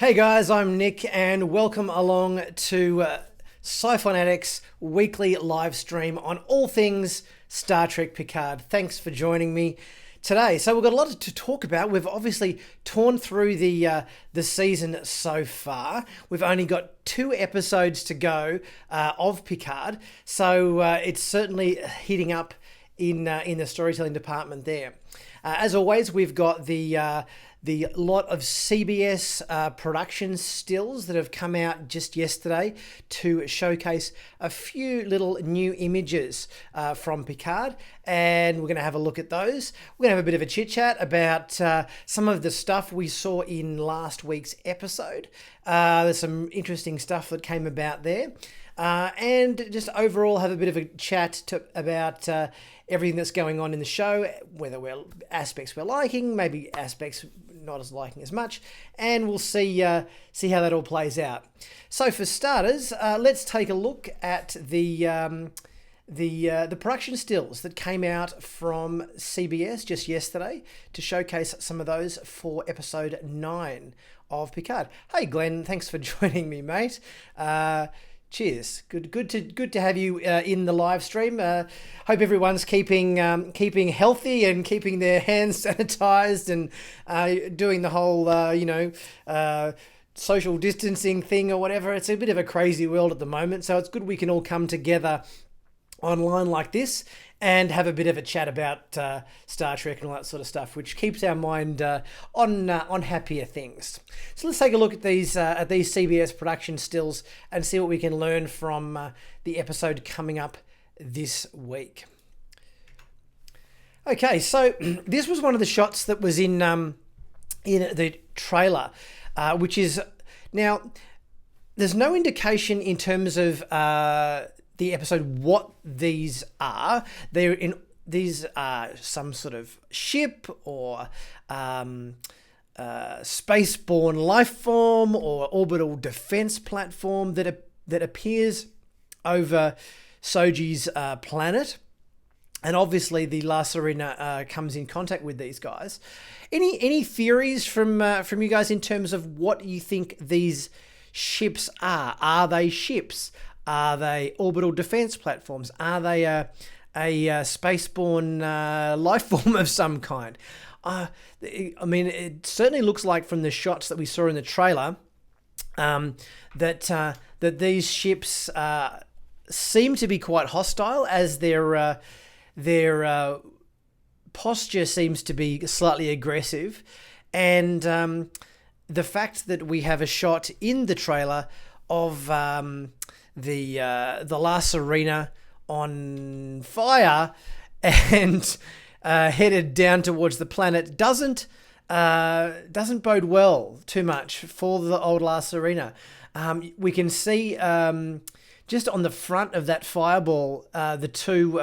Hey guys, I'm Nick and welcome along to Sci-Finatics weekly live stream on all things Star Trek Picard. Thanks for joining me today. So we've got a lot to talk about. We've obviously torn through the season so far. We've only got 2 episodes to go of Picard, so it's certainly heating up in the storytelling department there. As always, we've got the lot of CBS production stills that have come out just yesterday to showcase a few little new images from Picard, and we're going to have a look at those. We're going to have a bit of a chit chat about some of the stuff we saw in last week's episode. There's some interesting stuff that came about there. And just overall have a bit of a chat about everything that's going on in the show, whether aspects we're liking, maybe aspects not as liking as much, and we'll see how that all plays out. So for starters, let's take a look at the production stills that came out from CBS just yesterday to showcase some of those for episode 9 of Picard. Hey Glenn, thanks for joining me, mate. Cheers. Good to have you in the live stream. Hope everyone's keeping healthy and keeping their hands sanitized and doing the whole social distancing thing or whatever. It's a bit of a crazy world at the moment, so it's good we can all come together online like this and have a bit of a chat about Star Trek and all that sort of stuff, which keeps our mind on happier things. So let's take a look at these CBS production stills and see what we can learn from the episode coming up this week. Okay, so this was one of the shots that was in the trailer, which is now there's no indication in terms of the episode what these are. These are some sort of ship or spaceborne life form or orbital defense platform that appears over Soji's planet. And obviously the La Sirena comes in contact with these guys. Any theories from you guys in terms of what you think these ships are? Are they ships? Are they orbital defense platforms? Are they a spaceborne life form of some kind? I mean, it certainly looks like from the shots that we saw in the trailer that these ships seem to be quite hostile, as their posture seems to be slightly aggressive, and the fact that we have a shot in the trailer of the La Sirena on fire and headed down towards the planet doesn't bode well too much for the old La Sirena. We can see just on the front of that fireball the two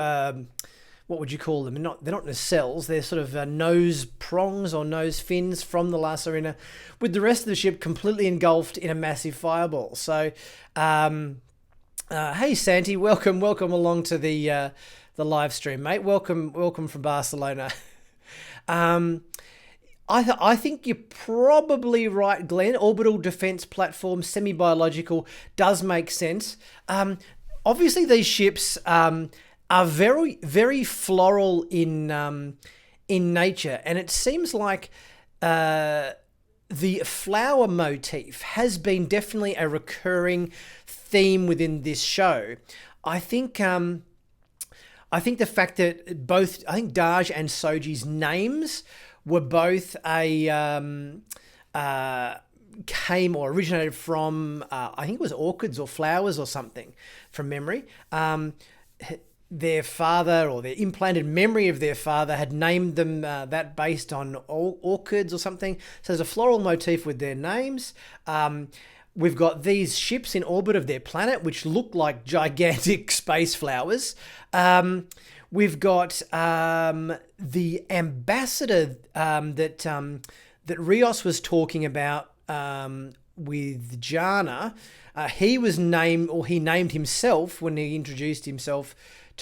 what would you call them? They're not nacelles. They're sort of nose prongs or nose fins from the La Sirena, with the rest of the ship completely engulfed in a massive fireball. So, hey Santi, welcome along to the live stream, mate. Welcome from Barcelona. I think you're probably right, Glenn. Orbital defense platform, semi-biological, does make sense. Obviously, these ships are very, very floral in nature, and it seems like the flower motif has been definitely a recurring theme within this show. I think the fact that Daj and Soji's names were both came or originated from I think it was orchids or flowers or something from memory. Their father, or their implanted memory of their father, had named them that based on orchids or something. So there's a floral motif with their names. We've got these ships in orbit of their planet, which look like gigantic space flowers. We've got the ambassador that Rios was talking about with Jana. He named himself when he introduced himself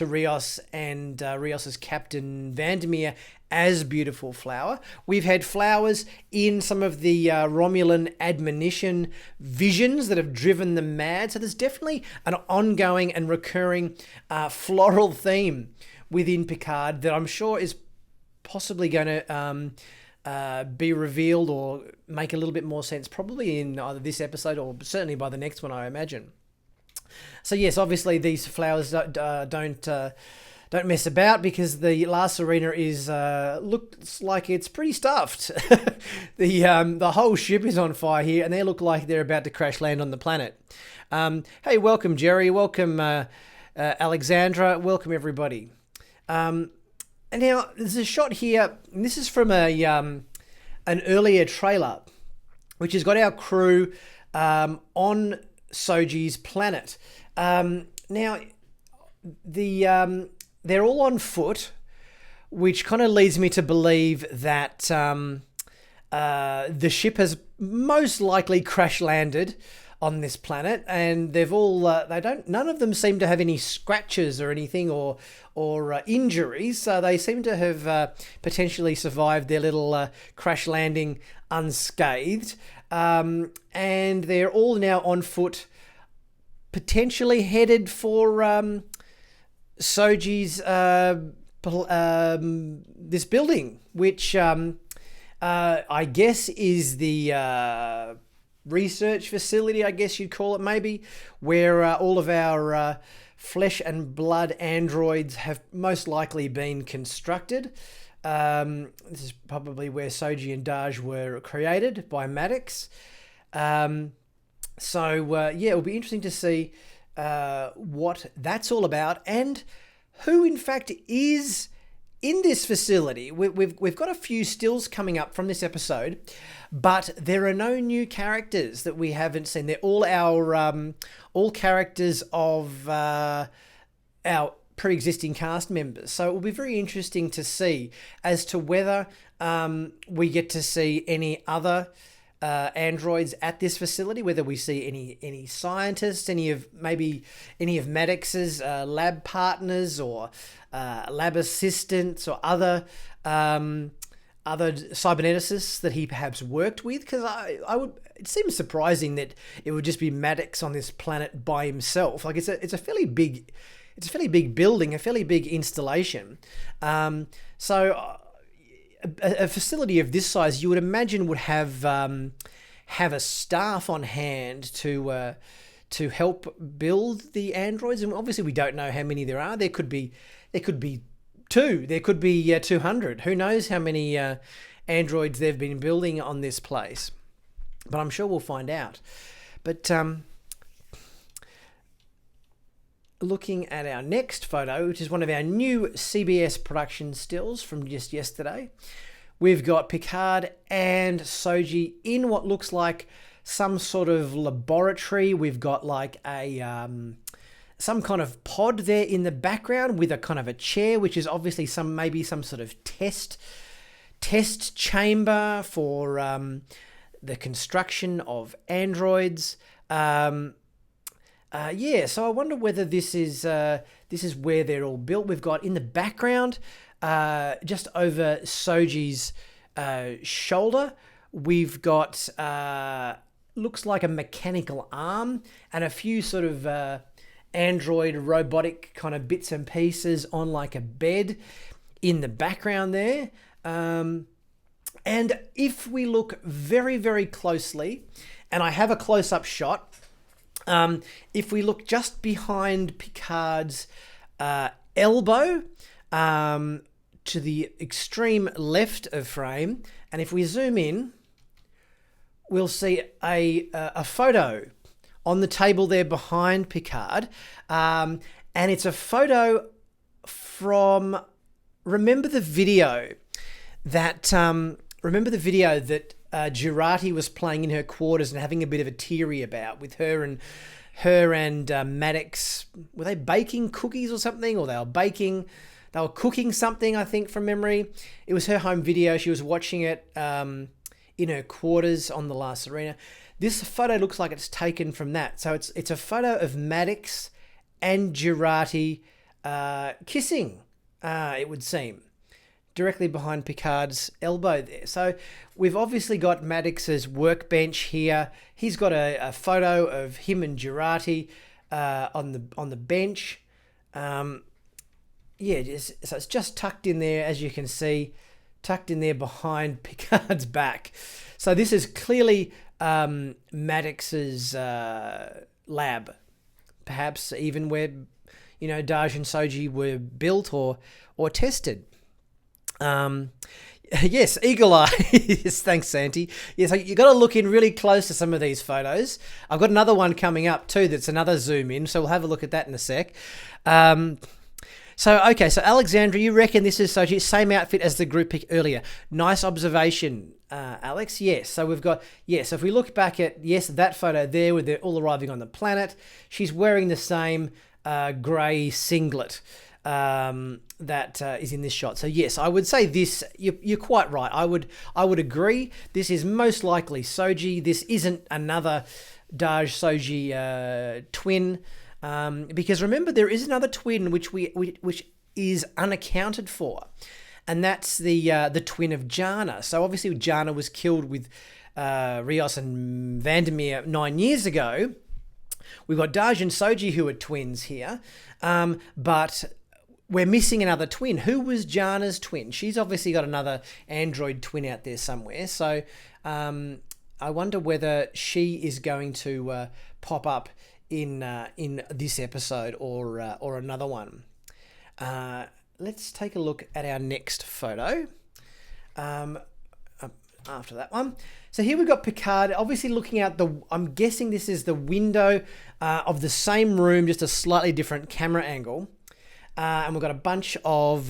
Rios and Rios's Captain Vandermeer as Beautiful Flower. We've had flowers in some of the Romulan Admonition visions that have driven them mad. So there's definitely an ongoing and recurring floral theme within Picard that I'm sure is possibly going to be revealed or make a little bit more sense, probably in either this episode or certainly by the next one, I imagine. So yes, obviously these flowers don't mess about, because the La Serena is looks like it's pretty stuffed. The whole ship is on fire here, and they look like they're about to crash land on the planet. Hey, welcome Jerry, welcome Alexandra, welcome everybody. And now there's a shot here, and this is from an earlier trailer, which has got our crew on Soji's planet. Now they're all on foot, which kind of leads me to believe that the ship has most likely crash landed on this planet, and they've all none of them seem to have any scratches or anything or injuries. So they seem to have potentially survived their little crash landing unscathed, and they're all now on foot, potentially headed for Soji's this building, which I guess is the research facility, I guess you'd call it, maybe, where all of our flesh and blood androids have most likely been constructed. This is probably where Soji and Daj were created by Maddox. So it'll be interesting to see what that's all about, and who in fact is in this facility. We've got a few stills coming up from this episode, but there are no new characters that we haven't seen. They're all our all characters of our pre-existing cast members. So it will be very interesting to see as to whether we get to see any other androids at this facility, whether we see any scientists, any of Maddox's lab partners or lab assistants or other cyberneticists that he perhaps worked with, because it seems surprising that it would just be Maddox on this planet by himself. Like it's a fairly big building, a fairly big installation. So a facility of this size, you would imagine, would have a staff on hand to help build the androids. And obviously, we don't know how many there are. There could be two. There could be 200. Who knows how many androids they've been building on this place? But I'm sure we'll find out. But looking at our next photo, which is one of our new CBS production stills from just yesterday, we've got Picard and Soji in what looks like some sort of laboratory. We've got like a some kind of pod there in the background with a kind of a chair, which is obviously maybe some sort of test chamber for the construction of androids. So I wonder whether this is where they're all built. We've got in the background, just over Soji's shoulder, we've got looks like a mechanical arm and a few sort of android robotic kind of bits and pieces on like a bed in the background there. And if we look very, very closely, and I have a close-up shot, if we look just behind Picard's elbow to the extreme left of frame, and if we zoom in, we'll see a photo on the table there behind Picard, and it's a photo from remember the video that Jurati was playing in her quarters and having a bit of a teary about, with her and Maddox. Were they baking cookies or something, or they were cooking something, I think, from memory. It was her home video. She was watching it in her quarters on the La Serena. This photo looks like it's taken from that. So it's a photo of Maddox and Jurati kissing, it would seem, directly behind Picard's elbow there. So we've obviously got Maddox's workbench here. He's got a photo of him and Jurati on the bench. So it's just tucked in there, as you can see, tucked in there behind Picard's back. So this is clearly Maddox's lab, perhaps even where Daj and Soji were built or tested. Yes, eagle eye. Yes, thanks, Santi. Yes, you got to look in really close to some of these photos. I've got another one coming up too. That's another zoom in. So we'll have a look at that in a sec. So Alexandra, you reckon this is Soji, same outfit as the group pic earlier? Nice observation, Alex. Yes. So we've got So if we look back at that photo there, where they're all arriving on the planet, she's wearing the same grey singlet that is in this shot. So yes, I would say this. You're quite right. I would agree. This is most likely Soji. This isn't another Daj Soji twin, because remember there is another twin which is unaccounted for, and that's the twin of Jana. So obviously Jana was killed with Rios and Vandermeer 9 years ago. We've got Daj and Soji who are twins here, but we're missing another twin. Who was Jana's twin? She's obviously got another android twin out there somewhere. So I wonder whether she is going to pop up in this episode or another one. Let's take a look at our next photo. After that one. So here we've got Picard obviously looking out I'm guessing this is the window of the same room, just a slightly different camera angle. And we've got a bunch of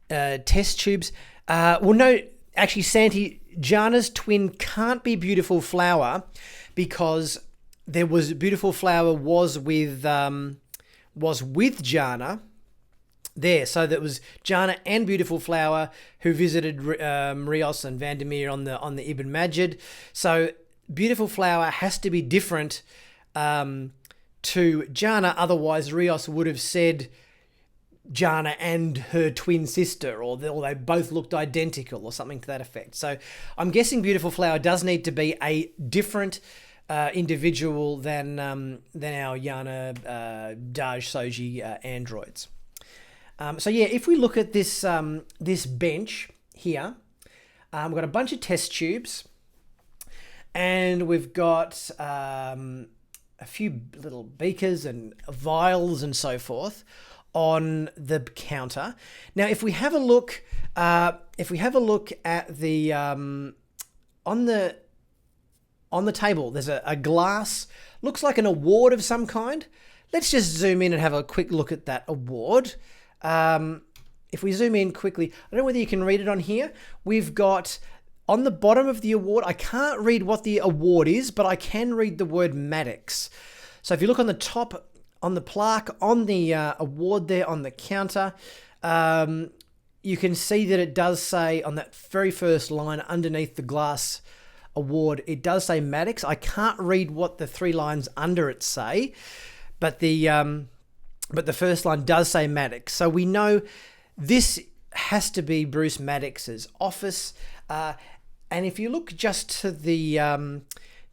test tubes. No, actually, Santi, Jana's twin can't be Beautiful Flower, because Beautiful Flower was with Jana there. So that was Jana and Beautiful Flower who visited Rios and Vandermeer on the Ibn Majid. So Beautiful Flower has to be different to Jana, otherwise Rios would have said Jana and her twin sister, or they both looked identical, or something to that effect. So I'm guessing Beautiful Flower does need to be a different individual than our Yana Daj Soji androids. If we look at this this bench here, we've got a bunch of test tubes, and we've got a few little beakers and vials and so forth on the counter. Now, if we have a look at the on the table, there's a glass, looks like an award of some kind. Let's just zoom in and have a quick look at that award. If we zoom in quickly, I don't know whether you can read it on here. We've got on the bottom of the award, I can't read what the award is, but I can read the word Maddox. So if you look on the top, on the plaque, on the award there on the counter, you can see that it does say on that very first line underneath the glass award, it does say Maddox. I can't read what the three lines under it say, but the first line does say Maddox. So we know this has to be Bruce Maddox's office. And if you look just to the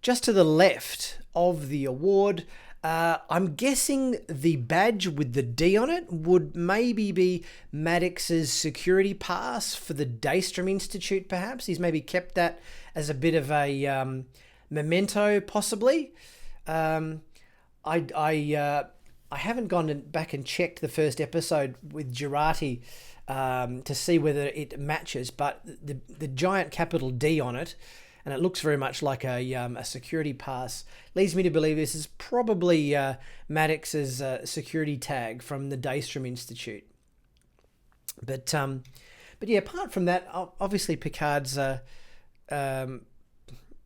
left of the award, I'm guessing the badge with the D on it would maybe be Maddox's security pass for the Daystrom Institute, perhaps. He's maybe kept that as a bit of a memento, possibly. I haven't gone back and checked the first episode with Jurati to see whether it matches, but the giant capital D on it, and it looks very much like a security pass, leads me to believe this is probably Maddox's security tag from the Daystrom Institute. But yeah, apart from that, obviously Picard's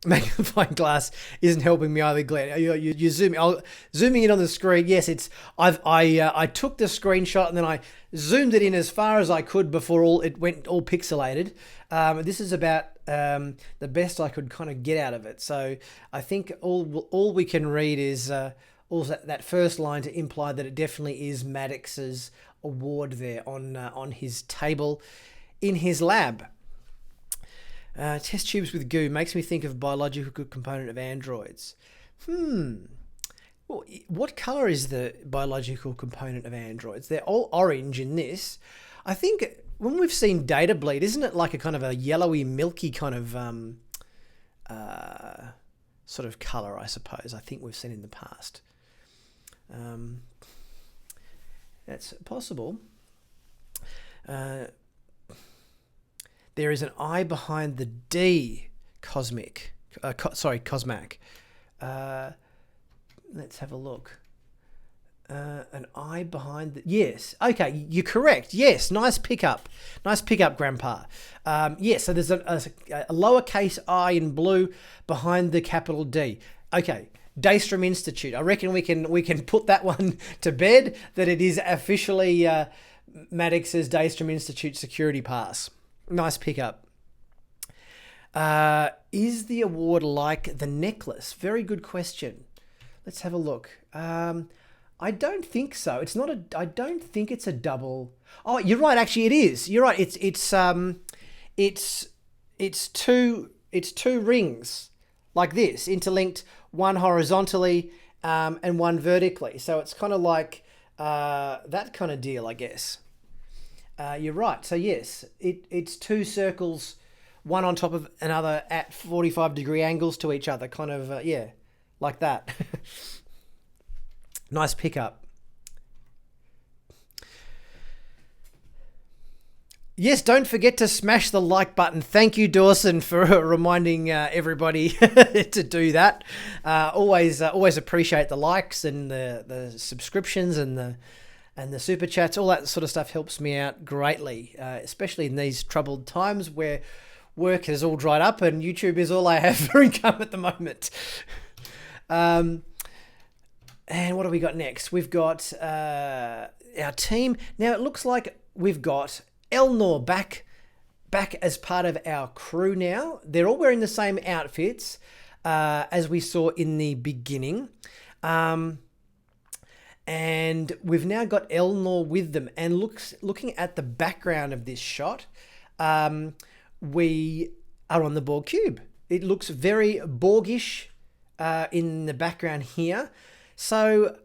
magnifying glass isn't helping me either, Glenn. You zooming in on the screen. Yes, I took the screenshot and then I zoomed it in as far as I could before it went all pixelated. This is about the best I could kind of get out of it. So I think all we can read is also that first line to imply that it definitely is Maddox's award there on his table in his lab. Test tubes with goo makes me think of biological component of androids. Well, what colour is the biological component of androids? They're all orange in this. I think when we've seen data bleed, isn't it like a kind of a yellowy, milky kind of sort of colour, I suppose, I think we've seen in the past. That's possible. There is an I behind the D, Cosmac. Let's have a look. An I behind the... Yes. Okay, you're correct. Yes, nice pickup. Nice pickup, Grandpa. Yes, so there's a lowercase I in blue behind the capital D. Okay, Daystrom Institute. I reckon we can put that one to bed, that it is officially Maddox's Daystrom Institute security pass. Nice pickup. Is the award like the necklace? Very good question. Let's have a look. I don't think so. It's not a. I don't think it's a double. Oh, you're right. Actually, it is. You're right. It's two rings like this, interlinked, one horizontally and one vertically. So it's kind of like that kind of deal, I guess. You're right. So yes, it's two circles, one on top of another at 45-degree angles to each other. Kind of yeah, like that. Nice pickup. Yes, don't forget to smash the like button. Thank you, Dawson, for reminding everybody to do that. Always appreciate the likes and the subscriptions and the super chats. All that sort of stuff helps me out greatly, especially in these troubled times where work has all dried up and YouTube is all I have for income at the moment. And what do we got next? We've got our team. Now, it looks like we've got Elnor back as part of our crew now. They're all wearing the same outfits as we saw in the beginning. And we've now got Elnor with them. And looking at the background of this shot, we are on the Borg cube. It looks very Borgish in the background here. So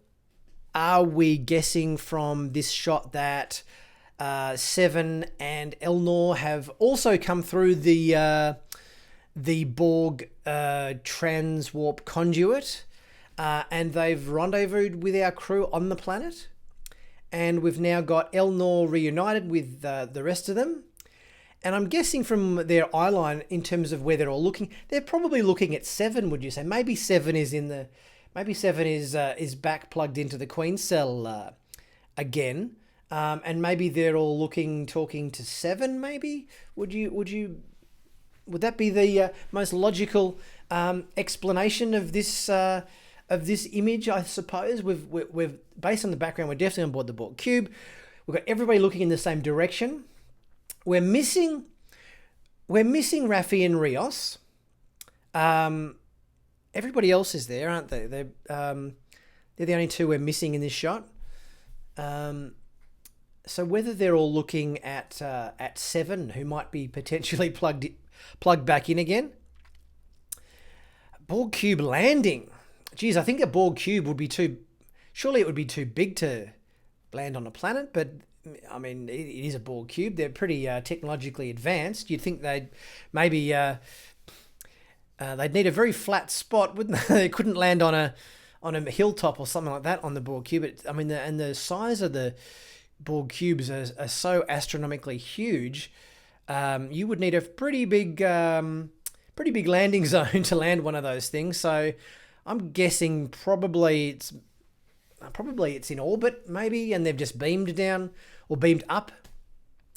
are we guessing from this shot that Seven and Elnor have also come through the Borg transwarp conduit and they've rendezvoused with our crew on the planet? And we've now got Elnor reunited with the rest of them. And I'm guessing from their eyeline in terms of where they're all looking, they're probably looking at Seven, would you say? Maybe Seven is is back plugged into the Queen cell again, and maybe they're all talking to Seven. Maybe would that be the most logical explanation of this image? I suppose we've based on the background. We're definitely on board the Borg cube. We've got everybody looking in the same direction. We're missing Raffi and Rios. Everybody else is there, aren't they? They're the only two we're missing in this shot. So whether they're all looking at Seven, who might be potentially plugged back in again. Borg cube landing. Geez, I think a Borg cube would be surely it would be too big to land on a planet, but I mean, it is a Borg cube. They're pretty technologically advanced. You'd think they'd maybe they'd need a very flat spot, wouldn't they? They couldn't land on a hilltop or something like that on the Borg cube. The size of the Borg cubes are so astronomically huge. You would need a pretty big landing zone to land one of those things. So I'm guessing probably it's in orbit maybe, and they've just beamed down or beamed up.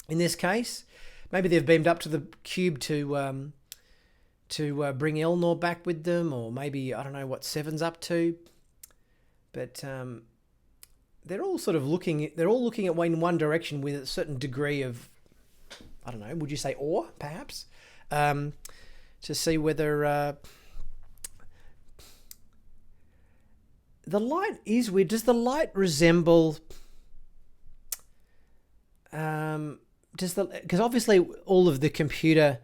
In this case, maybe they've beamed up to the cube to bring Elnor back with them, or maybe I don't know what Seven's up to. But they're all sort of looking at in one direction with a certain degree of, I don't know, would you say awe, perhaps, to see whether the light is weird. Does the light resemble? Because obviously all the computer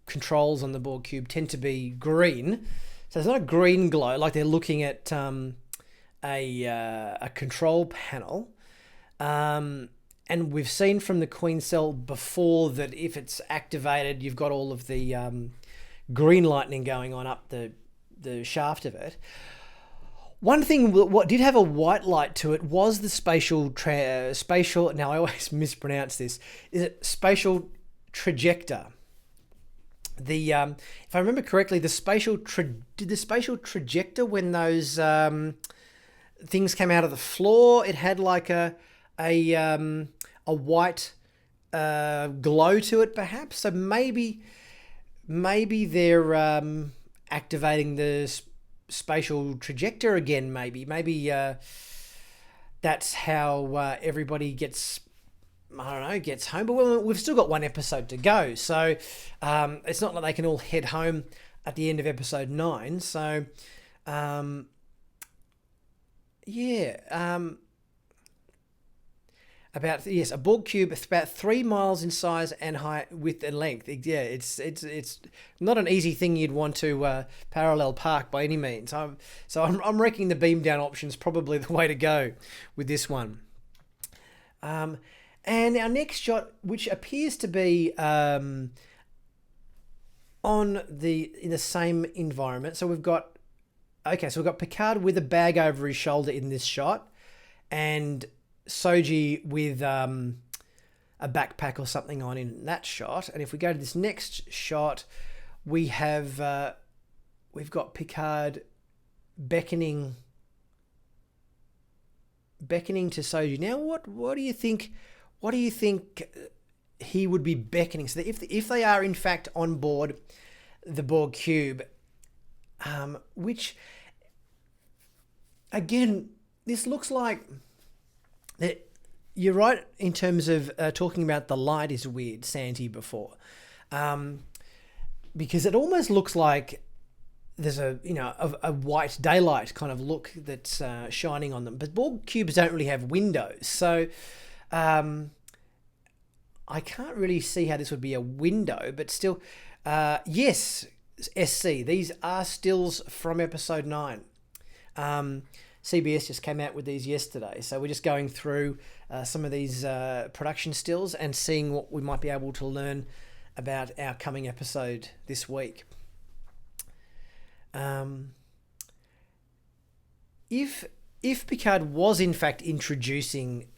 controls on the Borg cube tend to be green, so it's not a green glow like they're looking at a control panel. And we've seen from the Queen Cell before that if it's activated, you've got all of the green lightning going on up the shaft of it. One thing what did have a white light to it was the spatial. Now I always mispronounce this. Is it spatial trajector? The if I remember correctly, did the spatial trajector, when those things came out of the floor, it had like a white glow to it, perhaps. So maybe they're activating the spatial trajector again. Maybe that's how everybody gets home. But we've still got one episode to go, so it's not like they can all head home at the end of episode 9. So a Borg cube about 3 miles in size and height, width and length. Yeah, it's not an easy thing you'd want to parallel park by any means. So I'm reckoning the beam down option is probably the way to go with this one. And our next shot, which appears to be in the same environment. So we've got Picard with a bag over his shoulder in this shot, and Soji with a backpack or something on in that shot. And if we go to this next shot, we've got Picard beckoning to Soji. Now, what do you think? What do you think he would be beckoning? So that if they are in fact on board the Borg cube, which again, this looks like. You're right in terms of talking about the light is weird, Santi, before, because it almost looks like there's a white daylight kind of look that's shining on them. But Borg cubes don't really have windows, so I can't really see how this would be a window. But still, yes, SC. These are stills from episode 9. CBS just came out with these yesterday, so we're just going through some of these production stills and seeing what we might be able to learn about our coming episode this week. If Picard was in fact introducing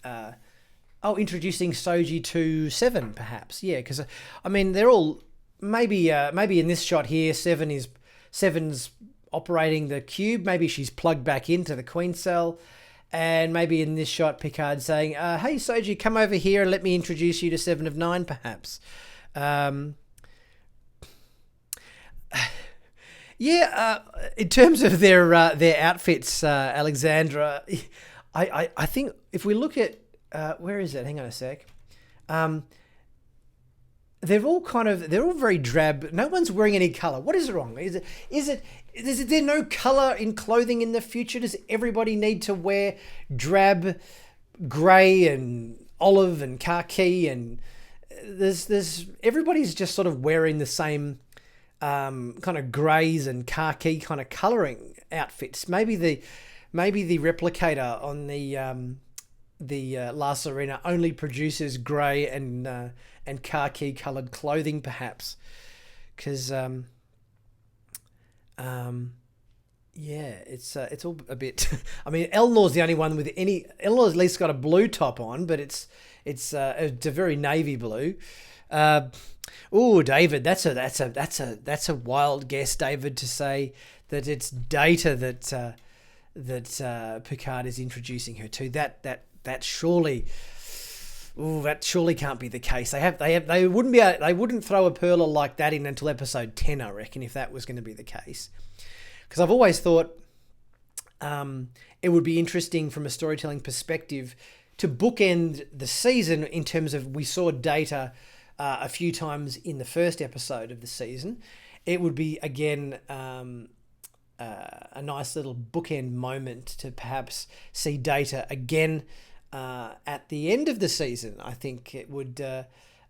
Soji to Seven, perhaps, yeah, because I mean they're all maybe in this shot here, Seven's operating the cube. Maybe she's plugged back into the Queen Cell, and maybe in this shot Picard saying, hey Soji, come over here and let me introduce you to 7 of 9, perhaps. In terms of their outfits, Alexandra, I think if we look at where is it? Hang on a sec. They're all very drab. No one's wearing any colour. What is wrong? Is there no colour in clothing in the future? Does everybody need to wear drab, grey and olive and khaki? And there's everybody's just sort of wearing the same kind of greys and khaki kind of colouring outfits. Maybe the replicator on the La Serena only produces grey and khaki coloured clothing, perhaps, because it's all a bit. I mean, Elnor's the only one with any. Elnor's at least got a blue top on, but it's a very navy blue. David, that's a wild guess, David, to say that it's Data that Picard is introducing her to. That surely can't be the case. They wouldn't throw a perler like that in until episode 10, I reckon, if that was going to be the case. Because I've always thought it would be interesting from a storytelling perspective to bookend the season in terms of we saw Data a few times in the first episode of the season. It would be again a nice little bookend moment to perhaps see Data again at the end of the season. I think it would,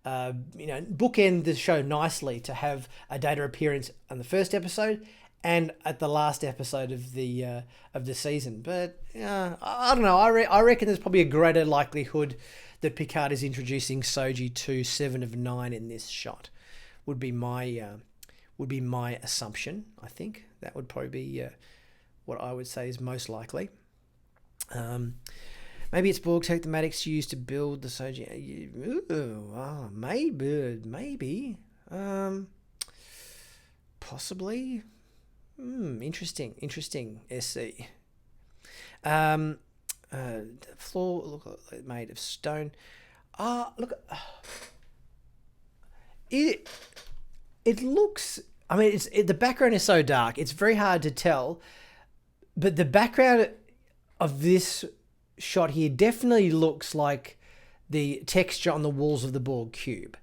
bookend the show nicely to have a Data appearance on the first episode and at the last episode of the season. But I don't know. I reckon there's probably a greater likelihood that Picard is introducing Soji to 7 of 9 in this shot. Would be my assumption. I think that would probably be what I would say is most likely. Maybe it's Borg take the Maddox used to build the Soji. Maybe. Possibly. Interesting. SC. Floor look made of stone. Look. It looks. I mean, the background is so dark. It's very hard to tell, but the background of this shot here definitely looks like the texture on the walls of the Borg cube.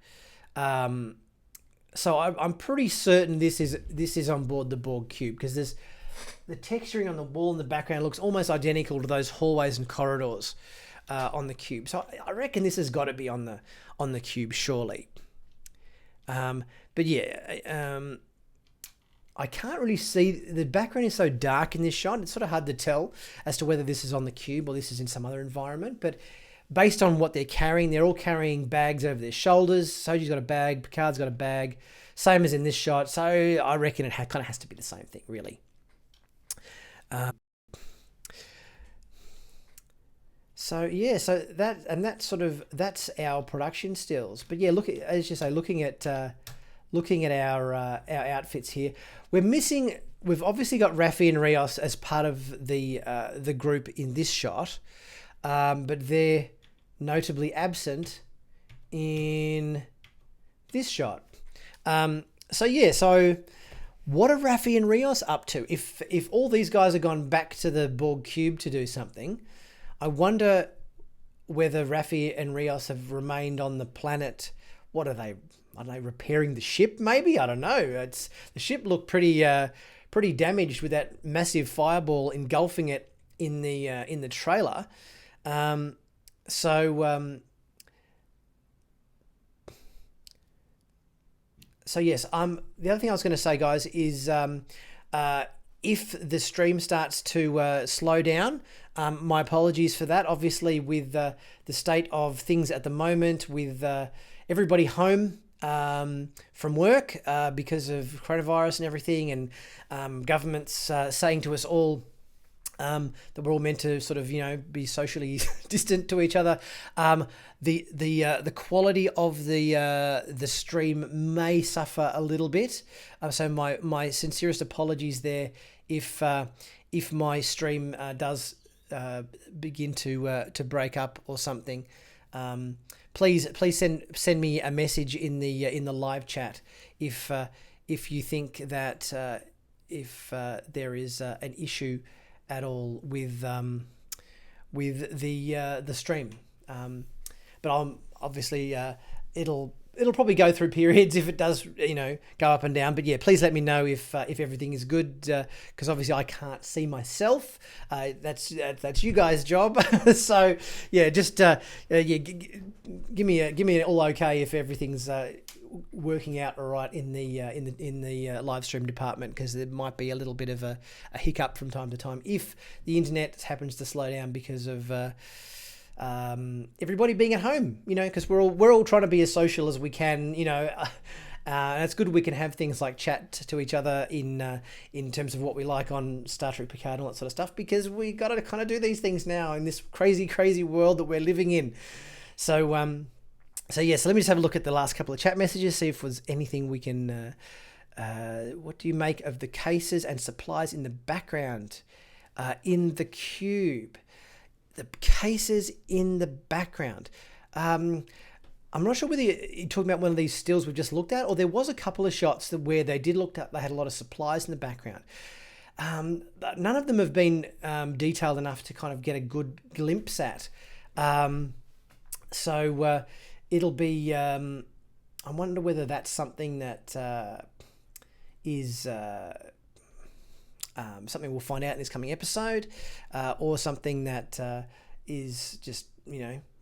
So I'm pretty certain this is on board the Borg cube, because there's the texturing on the wall in the background looks almost identical to those hallways and corridors on the cube. So I reckon this has got to be on the cube, surely. But yeah, I can't really see. The background is so dark in this shot. It's sort of hard to tell as to whether this is on the cube or this is in some other environment. But based on what they're carrying, they're all carrying bags over their shoulders. Soji's got a bag. Picard's got a bag. Same as in this shot. So I reckon it kind of has to be the same thing, really. So yeah, so that's our production stills. But yeah, as you say, looking at our outfits here, we've obviously got Raffi and Rios as part of the group in this shot, but they're notably absent in this shot. So what are Raffi and Rios up to? If all these guys have gone back to the Borg cube to do something, I wonder whether Raffi and Rios have remained on the planet. What are they? Are they repairing the ship? Maybe, I don't know. The ship looked pretty damaged with that massive fireball engulfing it in the trailer. So yes. The other thing I was going to say, guys, is if the stream starts to slow down, my apologies for that. Obviously, with the state of things at the moment, with everybody home from work because of coronavirus and everything, and governments saying to us all that we're all meant to sort of, be socially distant to each other. The quality of the stream may suffer a little bit. So my sincerest apologies there if my stream does begin to break up or something. Please send me a message in the live chat if you think that if there is an issue at all with the stream. But I'm obviously it'll probably go through periods if it does go up and down. But yeah, please let me know if everything is good, because obviously I can't see myself. That's you guys' job. So yeah, just give me an all okay if everything's working out all right in the live stream department, because there might be a little bit of a hiccup from time to time if the internet happens to slow down because of everybody being at home, because we're all trying to be as social as we can, and it's good we can have things like chat to each other in terms of what we like on Star Trek Picard and all that sort of stuff, because we got to kind of do these things now in this crazy world that we're living in. So let me just have a look at the last couple of chat messages, see if there's anything we can. What do you make of the cases and supplies in the background in the cube? The cases in the background. I'm not sure whether you're talking about one of these stills we've just looked at, or there was a couple of shots where they did look at, they had a lot of supplies in the background. None of them have been detailed enough to kind of get a good glimpse at. So it'll be, I wonder whether that's something that is something we'll find out in this coming episode, or something that is just,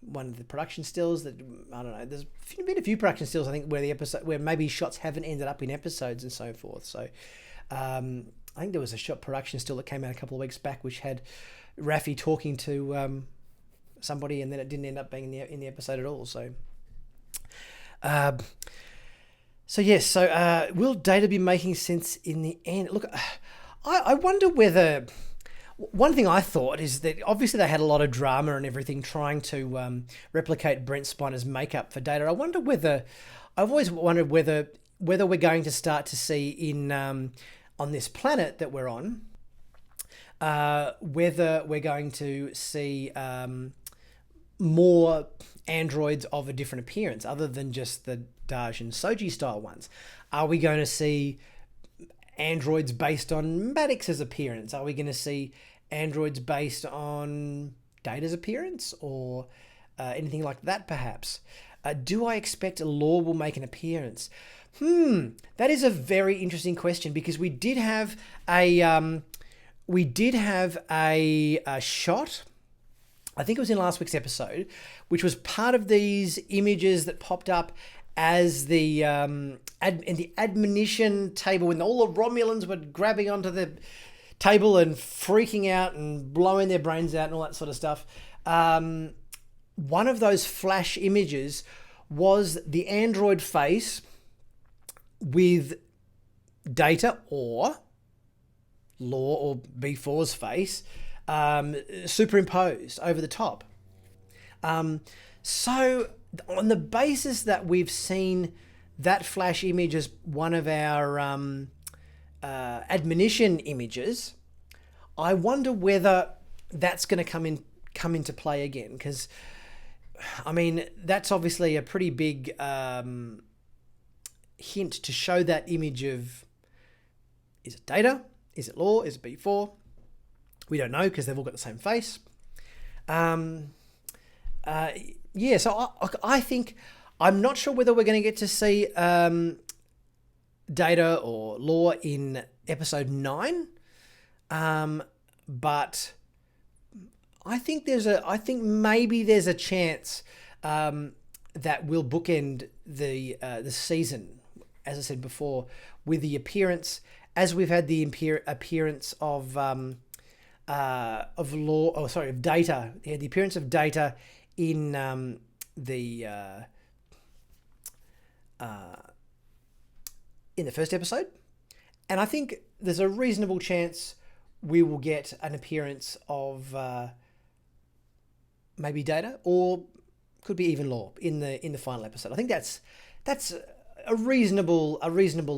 one of the production stills that, I don't know, there's been a few production stills, I think, where maybe shots haven't ended up in episodes and so forth. So I think there was a shot production still that came out a couple of weeks back which had Raffi talking to somebody, and then it didn't end up being in the episode at all. So will Data be making sense in the end? Look, I wonder whether... One thing I thought is that obviously they had a lot of drama and everything trying to replicate Brent Spiner's makeup for Data. I've always wondered whether we're going to start to see on this planet that we're on, whether we're going to see more androids of a different appearance other than just the Daj and Soji style ones. Are we going to see androids based on Maddox's appearance? Are we going to see androids based on Data's appearance, or anything like that perhaps? Do I expect Lore will make an appearance? That is a very interesting question, because we did have a shot, I think it was in last week's episode, which was part of these images that popped up as the in the Admonition table, when all the Romulans were grabbing onto the table and freaking out and blowing their brains out and all that sort of stuff. One of those flash images was the android face with Data or Lore or B4's face superimposed over the top. So on the basis that we've seen that flash image as one of our Admonition images, I wonder whether that's going to come into play again, because I mean that's obviously a pretty big hint to show that image of, is it Data, is it Lore, is it B4? We don't know, because they've all got the same face. So I think, I'm not sure whether we're going to get to see Data or Lore in episode 9, but I think maybe there's a chance that we'll bookend the season, as I said before, with the appearance, as we've had the appearance of Data. They had the appearance of Data in the first episode, and I think there's a reasonable chance we will get an appearance of maybe Data, or could be even Lore in the final episode. I think that's a reasonable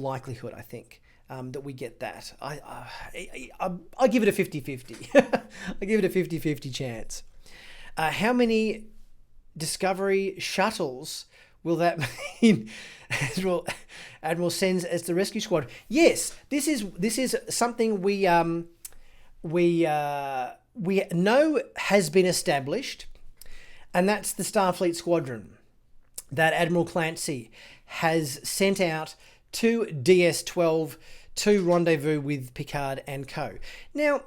likelihood, I think, that we get that. I give it a 50-50. I give it a 50-50 chance. How many Discovery shuttles will that mean Admiral sends as the rescue squad? Yes, this is something we know has been established, and that's the Starfleet squadron that Admiral Clancy has sent out to DS-12 to rendezvous with Picard and co. Now,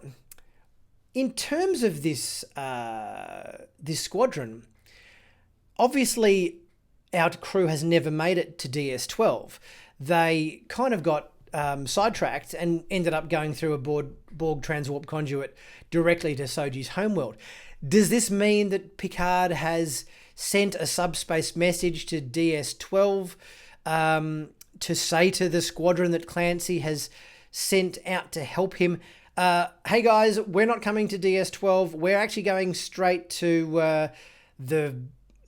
in terms of this squadron, obviously our crew has never made it to DS-12. They kind of got sidetracked and ended up going through a Borg transwarp conduit directly to Soji's homeworld. Does this mean that Picard has sent a subspace message to DS-12 to say to the squadron that Clancy has sent out to help him, hey guys, we're not coming to DS-12, we're actually going straight to the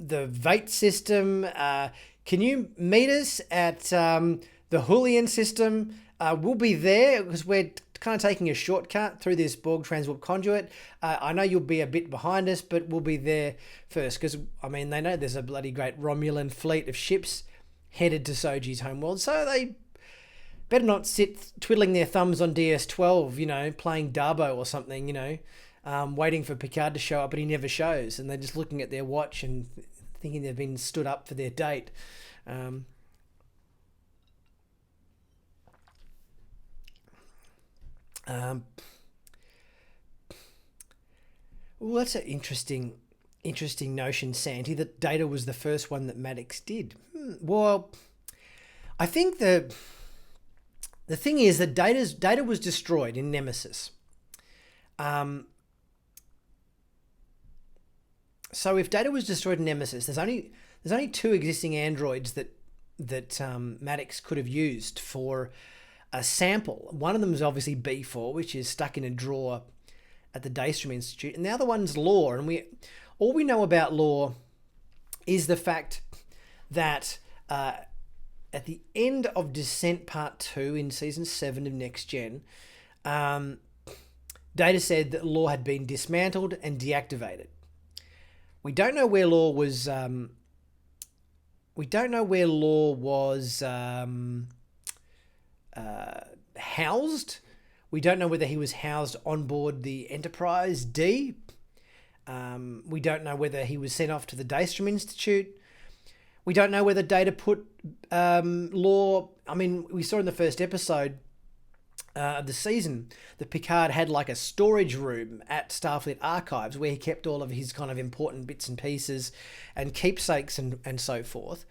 Vate system. Can you meet us at the Julian system? We'll be there because we're kind of taking a shortcut through this Borg transwarp conduit. I know you'll be a bit behind us, but we'll be there first, because I mean they know there's a bloody great Romulan fleet of ships headed to Soji's homeworld, so they better not sit twiddling their thumbs on DS-12, playing Darbo or something, waiting for Picard to show up, but he never shows, and they're just looking at their watch and thinking they've been stood up for their date. Um, well, that's an interesting notion, Sandy, that Data was the first one that Maddox did. Well, I think the thing is that Data was destroyed in Nemesis. So if Data was destroyed in Nemesis, there's only two existing androids that Maddox could have used for a sample. One of them is obviously B4, which is stuck in a drawer at the Daystrom Institute, and the other one's Law. And all we know about Law is the fact that at the end of Descent Part 2 in Season 7 of Next Gen, Data said that Law had been dismantled and deactivated. We don't know where Law was. Housed. We don't know whether he was housed on board the Enterprise D. We don't know whether he was sent off to the Daystrom Institute. We don't know whether Data put Law. I mean, we saw in the first episode of the season that Picard had like a storage room at Starfleet Archives where he kept all of his kind of important bits and pieces and keepsakes and so forth.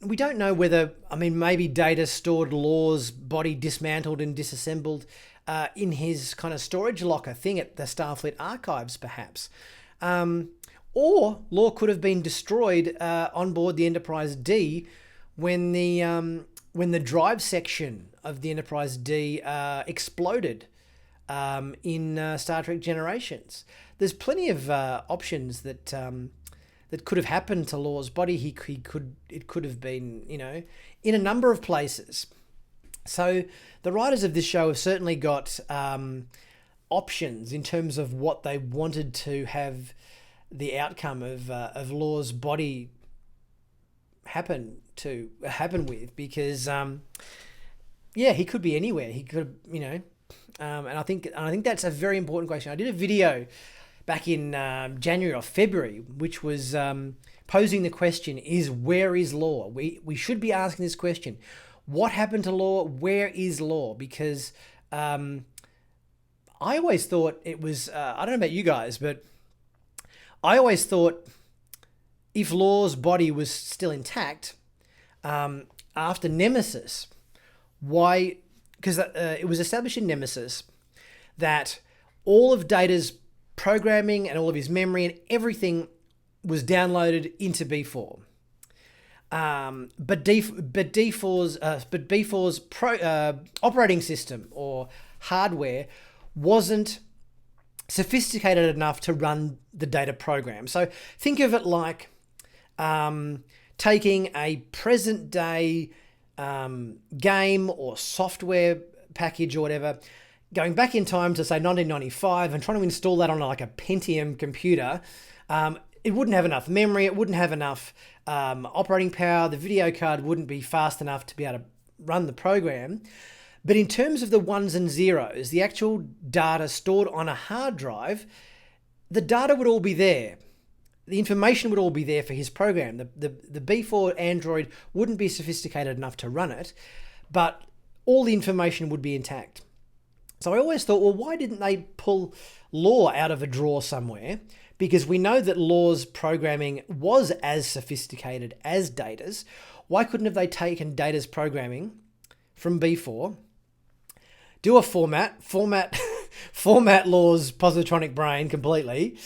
We don't know whether, maybe Data stored Law's body dismantled and disassembled in his kind of storage locker thing at the Starfleet Archives, perhaps. Or Law could have been destroyed on board the Enterprise D when the drive section of the Enterprise D exploded in Star Trek Generations. There's plenty of options that could have happened to Law's body. It could have been, in a number of places. So the writers of this show have certainly got options in terms of what they wanted to have the outcome of Law's body happen with, because he could be anywhere. He could, and I think that's a very important question. I did a video back in January or February, which was posing the question: where is Law? We should be asking this question: what happened to Law? Where is Law? Because I always thought it was. I don't know about you guys, but I always thought if Law's body was still intact after Nemesis, why? Because it was established in Nemesis that all of Data's programming and all of his memory and everything was downloaded into B4. But B4's operating system or hardware wasn't sophisticated enough to run the Data program. So think of it like taking a present day game or software package or whatever, going back in time to say 1995 and trying to install that on like a Pentium computer. It wouldn't have enough memory. It wouldn't have enough operating power. The video card wouldn't be fast enough to be able to run the program. But in terms of the ones and zeros, the actual data stored on a hard drive, the data would all be there. The information would all be there for his program. The B4 Android wouldn't be sophisticated enough to run it, but all the information would be intact. So I always thought, well, why didn't they pull Law out of a drawer somewhere? Because we know that Law's programming was as sophisticated as Data's. Why couldn't have they taken Data's programming from B4, do a format Law's positronic brain completely,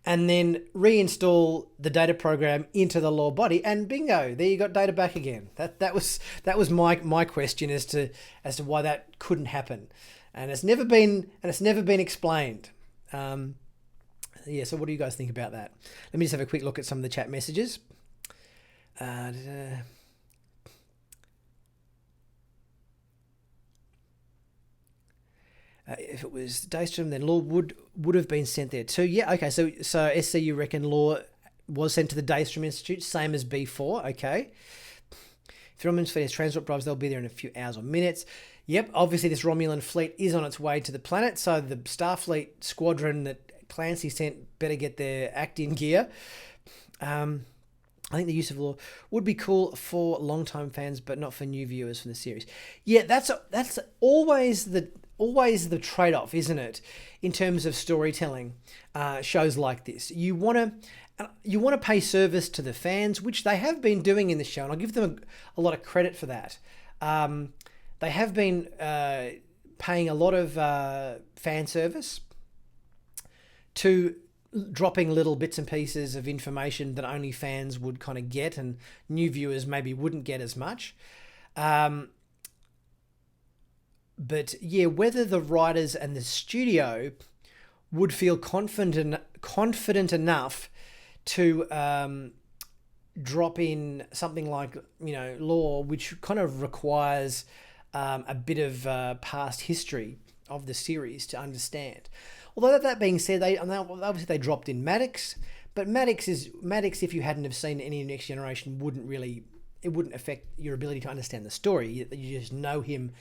and then reinstall the Data program into the Law body, and bingo, there you got Data back again. That was my question as to why that couldn't happen, and it's never been explained. So what do you guys think about that? Let me just have a quick look at some of the chat messages. If it was Daystrom, then Law would have been sent there too. Yeah, okay. So SC, you reckon Law was sent to the Daystrom Institute, same as B4, okay. If the Romulans fleet has transport drives, they'll be there in a few hours or minutes. Yep, obviously this Romulan fleet is on its way to the planet, so the Starfleet squadron that Clancy sent better get their act in gear. I think the use of Law would be cool for long-time fans, but not for new viewers from the series. Yeah, that's always always the trade-off, isn't it, in terms of storytelling, shows like this. You want to pay service to the fans, which they have been doing in the show, and I'll give them a lot of credit for that. They have been paying a lot of fan service to dropping little bits and pieces of information that only fans would kind of get and new viewers maybe wouldn't get as much. But yeah, whether the writers and the studio would feel confident enough to drop in something like, lore, which kind of requires a bit of past history of the series to understand. Although that being said, obviously they dropped in Maddox, but Maddox, if you hadn't have seen any Next Generation, it wouldn't affect your ability to understand the story. You just know him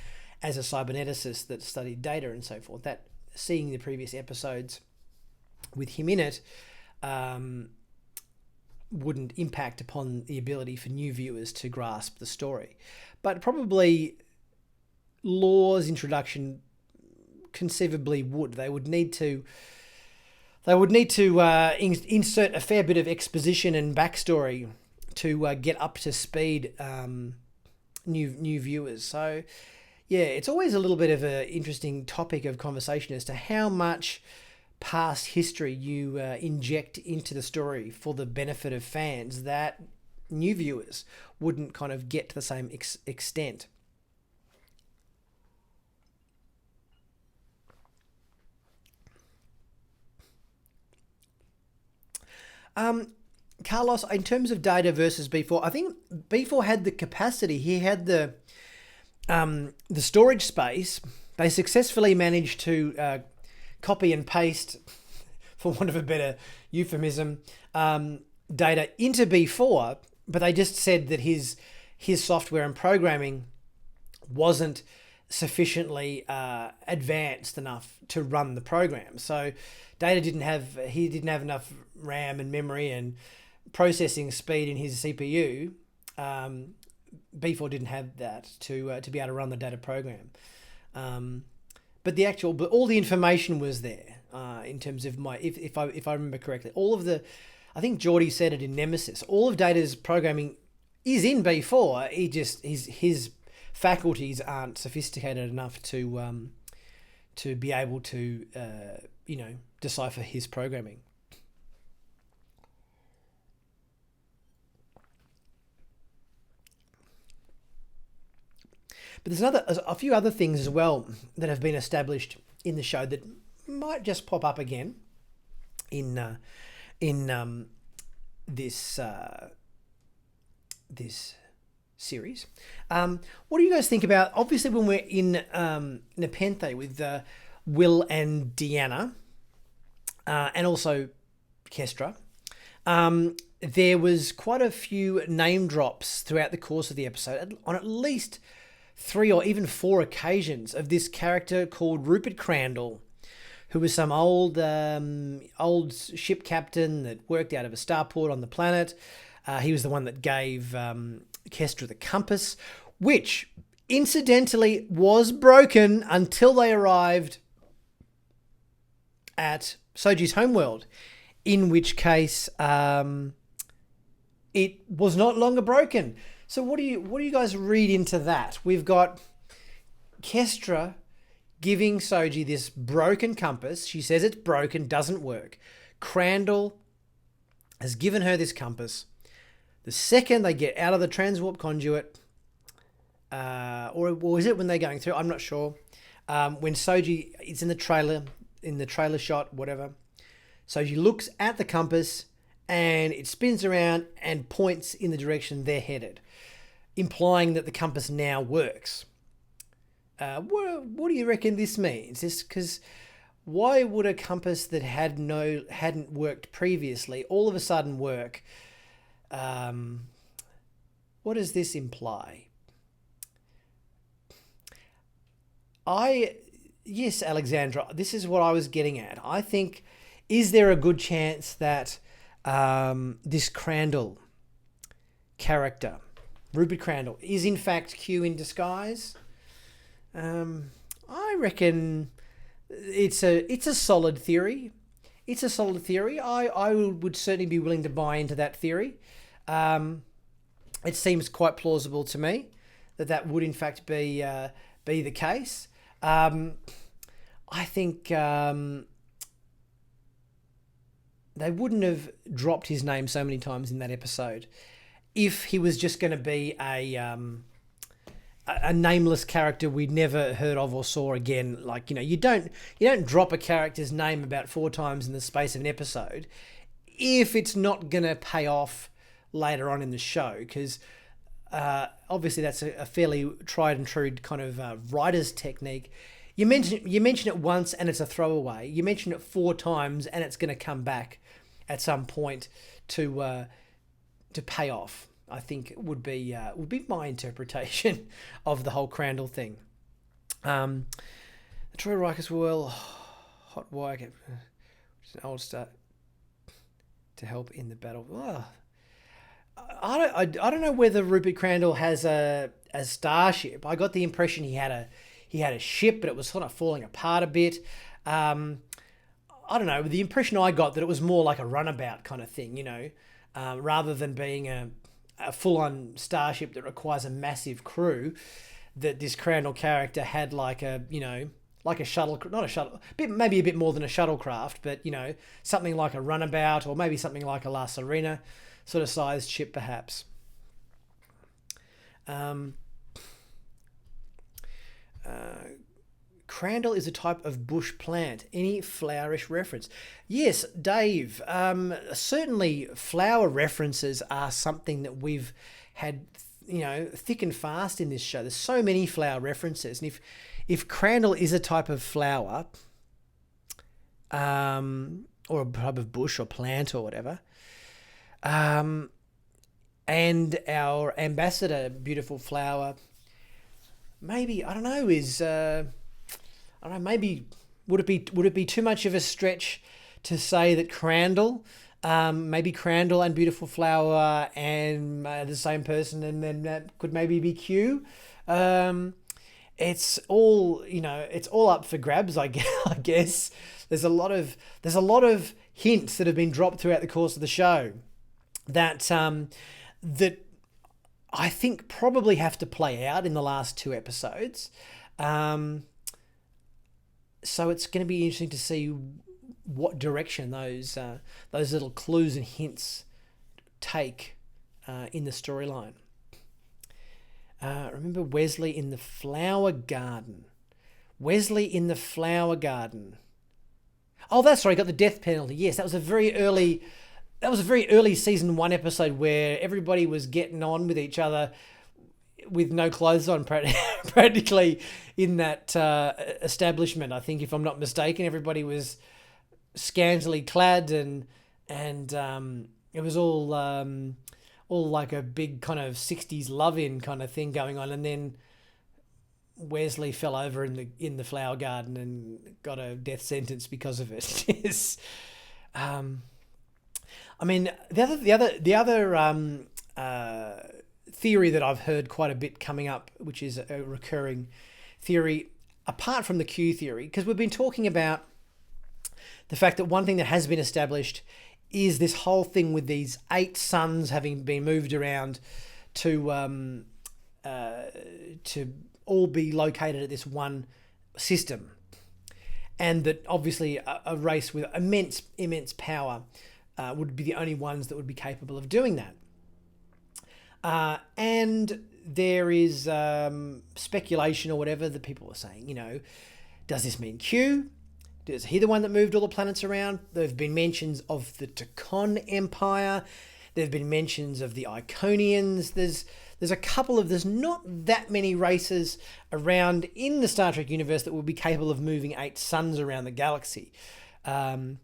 as a cyberneticist that studied data and so forth. That seeing the previous episodes with him in it wouldn't impact upon the ability for new viewers to grasp the story. But probably lore's introduction conceivably would. They would need to insert a fair bit of exposition and backstory to get up to speed new viewers. So yeah, it's always a little bit of an interesting topic of conversation as to how much past history you inject into the story for the benefit of fans that new viewers wouldn't kind of get to the same extent. Carlos, in terms of Data versus B4, I think B4 had the capacity. He had the storage space. They successfully managed to copy and paste, for want of a better euphemism, Data into B4, but they just said that his software and programming wasn't sufficiently advanced enough to run the program. So Data didn't have enough RAM and memory and processing speed in his CPU. B4 didn't have that to be able to run the Data program. But all the information was there in terms of if I remember correctly, I think Geordie said it in Nemesis. All of Data's programming is in B4. His faculties aren't sophisticated enough to be able to decipher his programming. But there's a few other things as well that have been established in the show that might just pop up again in this series. What do you guys think about? Obviously, when we're in Nepenthe with Will and Deanna, and also Kestra, there was quite a few name drops throughout the course of the episode, on at least 3 or even 4 occasions, of this character called Rupert Crandall, who was some old ship captain that worked out of a starport on the planet. He was the one that gave Kestra the compass, which incidentally was broken until they arrived at Soji's homeworld, in which case it was not longer broken. So what do you guys read into that? We've got Kestra giving Soji this broken compass. She says it's broken, doesn't work. Crandall has given her this compass. The second they get out of the transwarp conduit, or is it when they're going through? I'm not sure. When Soji, it's in the trailer shot, whatever. Soji looks at the compass and it spins around and points in the direction they're headed, implying that the compass now works. What do you reckon this means? Because why would a compass that hadn't worked previously all of a sudden work? What does this imply? Yes, Alexandra, this is what I was getting at. I think, is there a good chance that this Crandall character, Rupert Crandall, is in fact Q in disguise? I I reckon it's a solid theory. It's a solid theory. I would certainly be willing to buy into that theory. It seems quite plausible to me that would in fact be the case. I think they wouldn't have dropped his name so many times in that episode if he was just going to be a nameless character we'd never heard of or saw again. Like, you don't drop a character's name about 4 times in the space of an episode if it's not going to pay off later on in the show, because obviously that's a fairly tried and true kind of writer's technique. You mention it once and it's a throwaway. You mention it 4 times and it's going to come back at some point to pay off. I think would be my interpretation of the whole Crandall thing. The Troy Rikers World hot wire, which is an old start to help in the battle. Oh, I don't know whether Rupert Crandall has a starship. I got the impression he had a ship, but it was sort of falling apart a bit. I don't know. The impression I got that it was more like a runabout kind of thing, rather than being a full-on starship that requires a massive crew. That this Crandall character had like a shuttle, not a shuttle, maybe a bit more than a shuttlecraft, but something like a runabout, or maybe something like a La Serena sort of sized ship, perhaps. Crandall is a type of bush plant. Any flowerish reference? Yes, Dave. Certainly, flower references are something that we've had, thick and fast in this show. There's so many flower references, and if Crandall is a type of flower, or a type of bush or plant or whatever, and our ambassador, beautiful flower, maybe maybe would it be too much of a stretch to say that Crandall, maybe Crandall and beautiful flower and the same person, and then that could maybe be Q. It's all up for grabs, I guess. There's a lot of hints that have been dropped throughout the course of the show that I think probably have to play out in the last 2 episodes. So it's going to be interesting to see what direction those little clues and hints take in the storyline. Remember Wesley in the flower garden. Oh, that's right. He got the death penalty. Yes, that was a very early season 1 episode where everybody was getting on with each other with no clothes on, practically in that establishment. I think, if I'm not mistaken, everybody was scantily clad, and it was all like a big kind of 60s love-in kind of thing going on. And then Wesley fell over in the flower garden and got a death sentence because of it. Yes. I mean, the other theory that I've heard quite a bit coming up, which is a recurring theory, apart from the Q theory, because we've been talking about the fact that one thing that has been established is this whole thing with these 8 suns having been moved around to all be located at this one system, and that obviously a race with immense power would be the only ones that would be capable of doing that. And there is speculation or whatever that people are saying, does this mean Q? Is he the one that moved all the planets around? There have been mentions of the Tacon Empire. There have been mentions of the Iconians. There's not that many races around in the Star Trek universe that would be capable of moving 8 suns around the galaxy. Q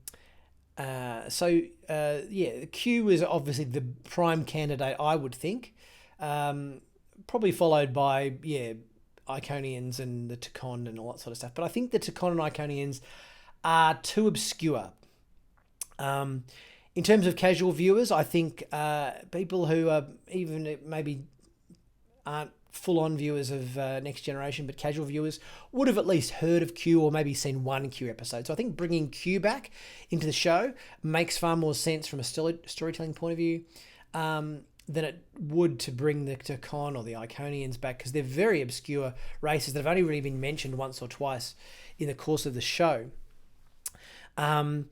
is obviously the prime candidate, I would think. Probably followed by, Iconians and the Tacon and all that sort of stuff. But I think the Tacon and Iconians are too obscure. In terms of casual viewers, I think people who are even maybe aren't full-on viewers of Next Generation, but casual viewers would have at least heard of Q or maybe seen one Q episode. So I think bringing Q back into the show makes far more sense from a storytelling point of view than it would to bring the Tacon or the Iconians back, because they're very obscure races that have only really been mentioned once or twice in the course of the show. Let's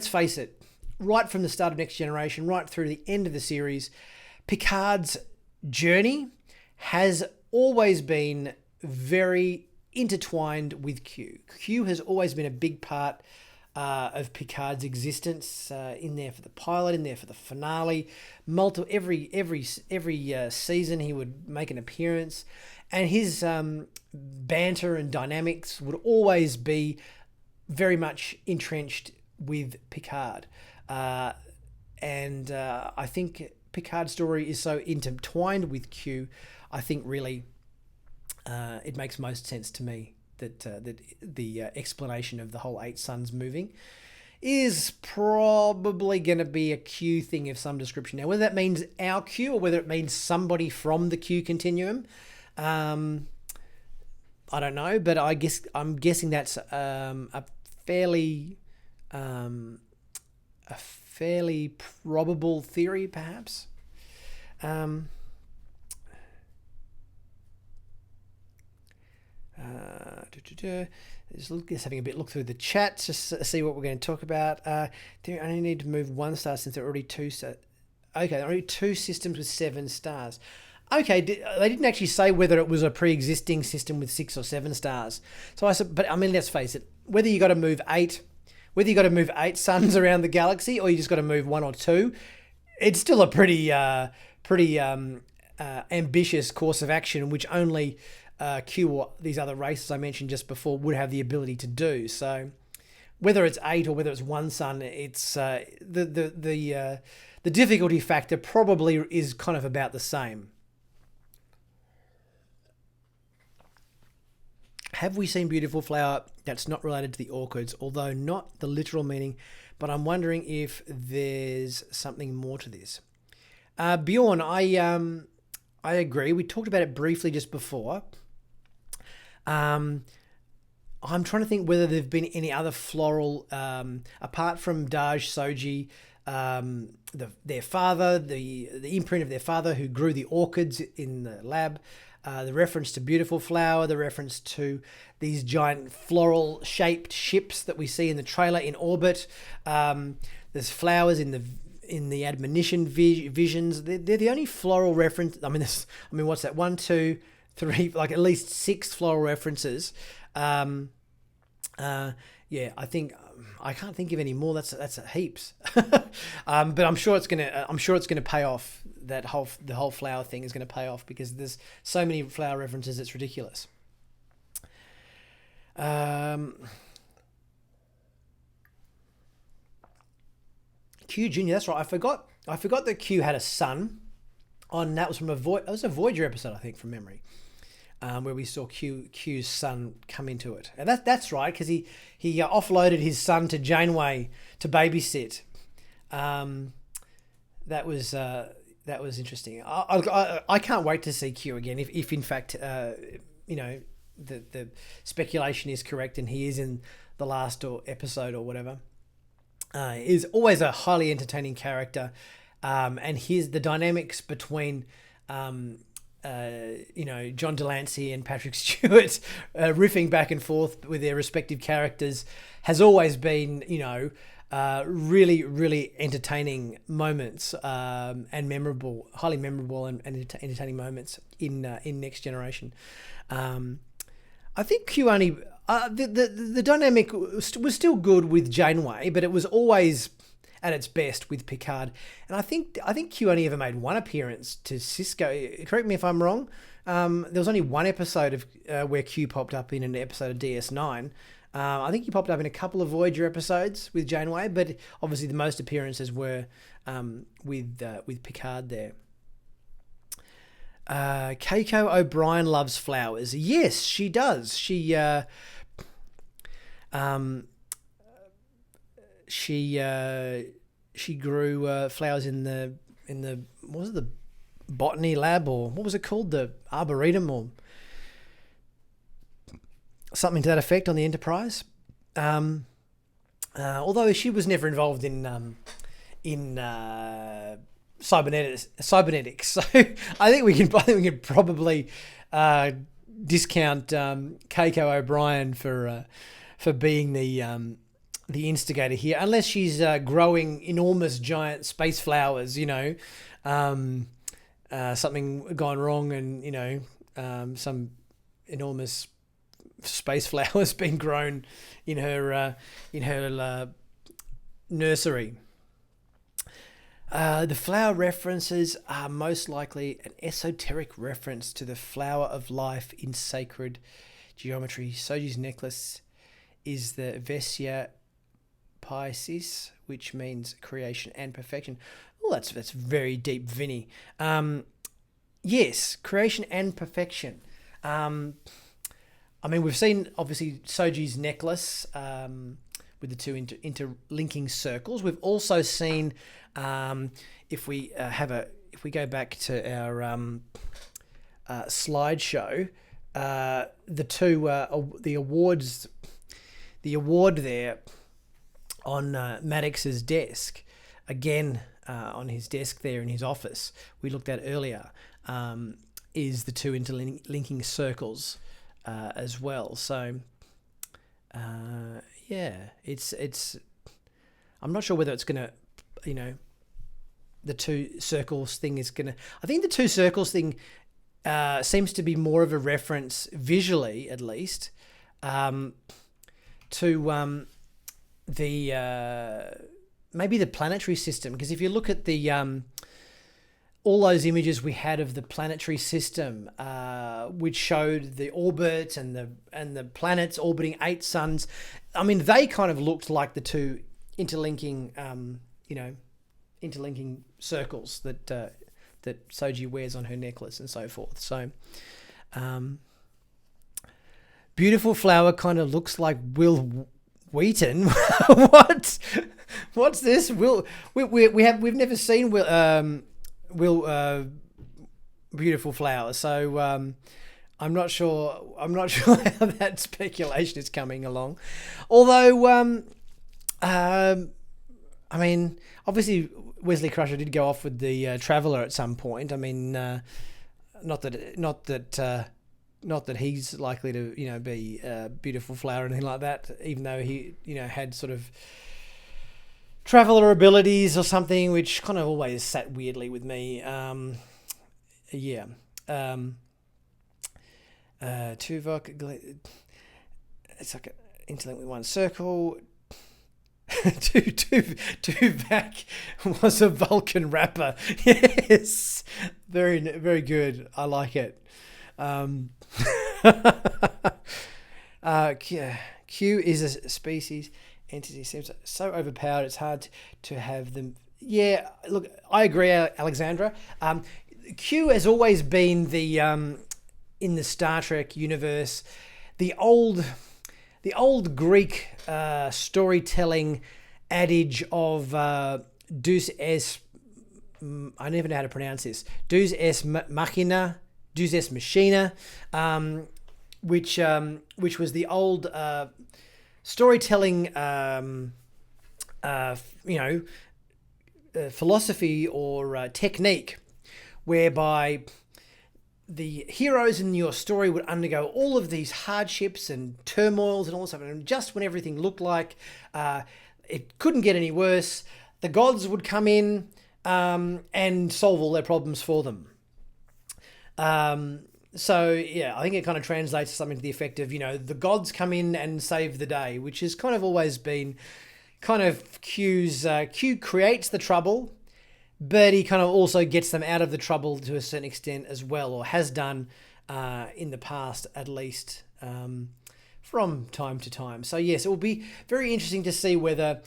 face it, right from the start of Next Generation, right through the end of the series, Picard's journey has always been very intertwined with Q. Q has always been a big part of Picard's existence, in there for the pilot, in there for the finale. Every season he would make an appearance, and his banter and dynamics would always be very much entrenched with Picard. I think Picard's story is so intertwined with Q, I think really it makes most sense to me that the explanation of the whole 8 suns moving is probably going to be a Q thing of some description. Now, whether that means our Q or whether it means somebody from the Q continuum, I don't know, but I'm guessing that's a fairly probable theory, perhaps. Just having a bit look through the chat, just to see what we're going to talk about. They only need to move 1 star since there are already 2. Okay, there are already 2 systems with 7 stars. Okay, they didn't actually say whether it was a pre-existing system with 6 or 7 stars. So I said, but I mean, let's face it, whether you got to move 8 suns around the galaxy, or you just got to move 1 or 2, it's still a pretty ambitious course of action, which only Q or these other races I mentioned just before would have the ability to do. So whether it's 8 or whether it's 1 sun, it's the difficulty factor probably is kind of about the same. Have we seen Beautiful Flower that's not related to the Orchids, although not the literal meaning, but I'm wondering if there's something more to this. Bjorn, I agree. We talked about it briefly just before. I'm trying to think whether there've been any other floral, apart from Daj Soji, their father, the imprint of their father who grew the orchids in the lab, the reference to Beautiful Flower, the reference to these giant floral shaped ships that we see in the trailer in orbit. There's flowers in the Admonition visions. They're the only floral reference. I mean, what's that? 1, 2, 3, like at least 6 floral references. Yeah, I think I can't think of any more. That's heaps. But I'm sure it's gonna pay off. The whole flower thing is going to pay off because there's so many flower references. It's ridiculous. Q Junior. That's right. I forgot that Q had a son. That was from it was a Voyager episode, I think, from memory. Where we saw Q's son come into it, and that's right, because he offloaded his son to Janeway to babysit. That was interesting. I can't wait to see Q again. If in fact the speculation is correct and he is in the last episode or whatever, is always a highly entertaining character, and the dynamics between John Delancey and Patrick Stewart riffing back and forth with their respective characters has always been, really, really entertaining moments, and memorable, highly memorable and entertaining moments in Next Generation. I think Q only the dynamic was still good with Janeway, but it was always at its best with Picard. And I think Q only ever made 1 appearance to Cisco. Correct me if I'm wrong. There was only 1 episode of where Q popped up in an episode of DS9. I think he popped up in a couple of Voyager episodes with Janeway, but obviously the most appearances were with Picard there. Keiko O'Brien loves flowers. Yes, she does. She grew flowers in the botany lab, or what was it called? The Arboretum or something to that effect on the Enterprise. Although she was never involved in cybernetics. So I think we can probably discount Keiko O'Brien for being the instigator here, unless she's growing enormous giant space flowers. Something gone wrong, and some enormous space flowers being grown in her nursery. The flower references are most likely an esoteric reference to the flower of life in sacred geometry. Soji's necklace is the Vessia Pisces, which means creation and perfection. Oh, that's very deep, Vinny. Yes, creation and perfection. We've seen, obviously, Soji's necklace with the two interlinking circles. We've also seen, if we go back to our slideshow, the award there on Maddox's desk, again on his desk there in his office, we looked at earlier, is the two interlinking circles. As well, so it's. I'm not sure whether it's gonna, the two circles thing is gonna. I think the two circles thing seems to be more of a reference visually, at least, to the maybe the planetary system, because if you look at the all those images we had of the planetary system, which showed the orbit and the planets orbiting 8 suns, they kind of looked like the two interlinking circles that Soji wears on her necklace and so forth. So, beautiful flower kind of looks like Will Wheaton. What? What's this? We've never seen Will beautiful flower, so I'm not sure how that speculation is coming along, although obviously Wesley Crusher did go off with the Traveller at some point. Not that he's likely to be a beautiful flower or anything like that, even though he had sort of Traveller abilities or something, which kind of always sat weirdly with me. Tuvok, it's like an interlink with one circle. Tuvok was a Vulcan rapper. Yes, very, very good. I like it. Q is a species. Entity seems so overpowered, it's hard to have them. Yeah, look, I agree, Alexandra. Q has always been the in the Star Trek universe, the old Greek storytelling adage of Deus es, I never know how to pronounce this, Deus es machina, Deus es machina, which was the old storytelling, philosophy or technique, whereby the heroes in your story would undergo all of these hardships and turmoils and all this stuff, and just when everything looked like it couldn't get any worse, the gods would come in and solve all their problems for them. So, yeah, I think it kind of translates to something to the effect of, the gods come in and save the day, which has kind of always been kind of Q's. Q creates the trouble, but he kind of also gets them out of the trouble to a certain extent as well, or has done in the past at least, from time to time. So, yes, it will be very interesting to see whether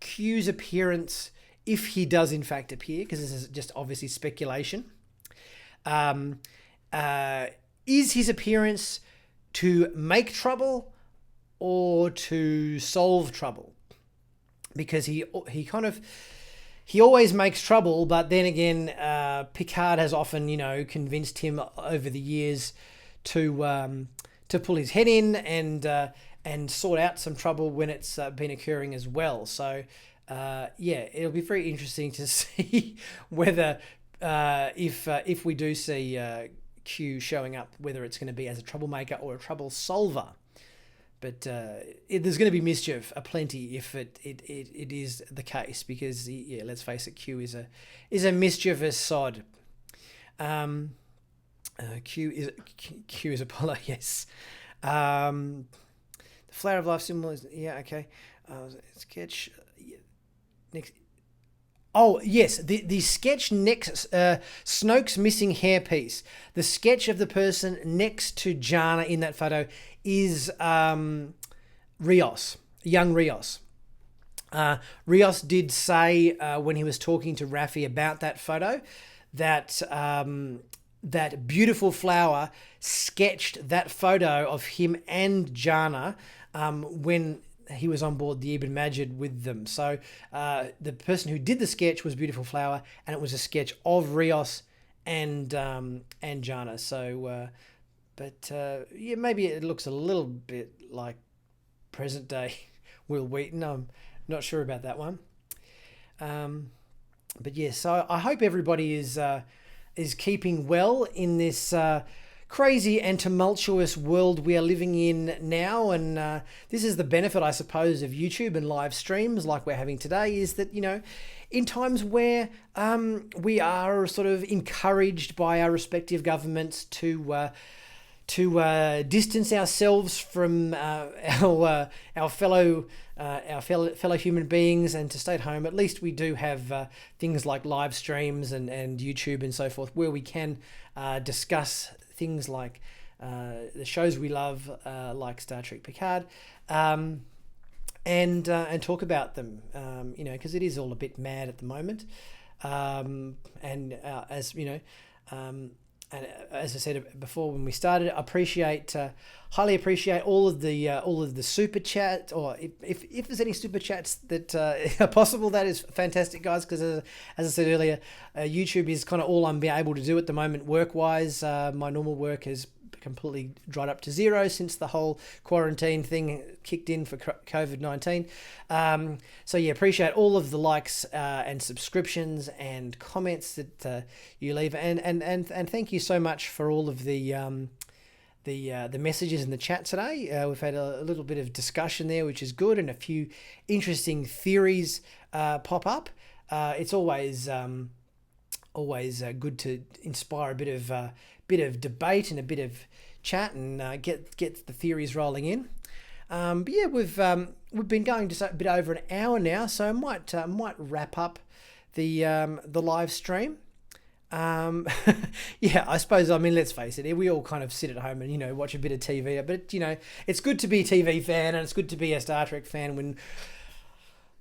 Q's appearance, if he does in fact appear, because this is just obviously speculation, is his appearance to make trouble or to solve trouble? Because he kind of he always makes trouble, but then again, Picard has often, convinced him over the years to pull his head in and sort out some trouble when it's been occurring as well. So, it'll be very interesting to see whether if we do see Q showing up, whether it's going to be as a troublemaker or a trouble solver. But there's going to be mischief aplenty if it is the case, because let's face it, Q is a mischievous sod. Q is Apollo, yes. The flower of life symbol is okay. Sketch next. Oh yes, the sketch next, Snoke's missing hairpiece. The sketch of the person next to Jana in that photo is Rios, young Rios. Rios did say when he was talking to Raffi about that photo that that beautiful flower sketched that photo of him and Jana when he was on board the Ibn Majid with them. So the person who did the sketch was Beautiful Flower, and it was a sketch of Rios and Jana. So, maybe it looks a little bit like present day Will Wheaton. I'm not sure about that one. So I hope everybody is keeping well in this crazy and tumultuous world we are living in now. And this is the benefit, I suppose, of YouTube and live streams like we're having today, is that, in times where we are sort of encouraged by our respective governments to distance ourselves from our fellow human beings and to stay at home, at least we do have things like live streams and YouTube and so forth, where we can discuss things like the shows we love, like Star Trek Picard, and talk about them, because it is all a bit mad at the moment. And as I said before when we started, highly appreciate all of the super chat, or if there's any super chats that are possible, that is fantastic, guys. Because as I said earlier, YouTube is kind of all I'm being able to do at the moment work-wise. My normal work has completely dried up to zero since the whole quarantine thing kicked in for COVID-19. Appreciate all of the likes and subscriptions and comments that you leave, and thank you so much for all of the messages in the chat today. We've had a little bit of discussion there, which is good, and a few interesting theories pop up. It's always good to inspire a bit of debate and a bit of chat and get the theories rolling in. We've been going just a bit over an hour now, so I might wrap up the live stream. I suppose, let's face it, we all kind of sit at home and, watch a bit of TV, but, it's good to be a TV fan, and it's good to be a Star Trek fan when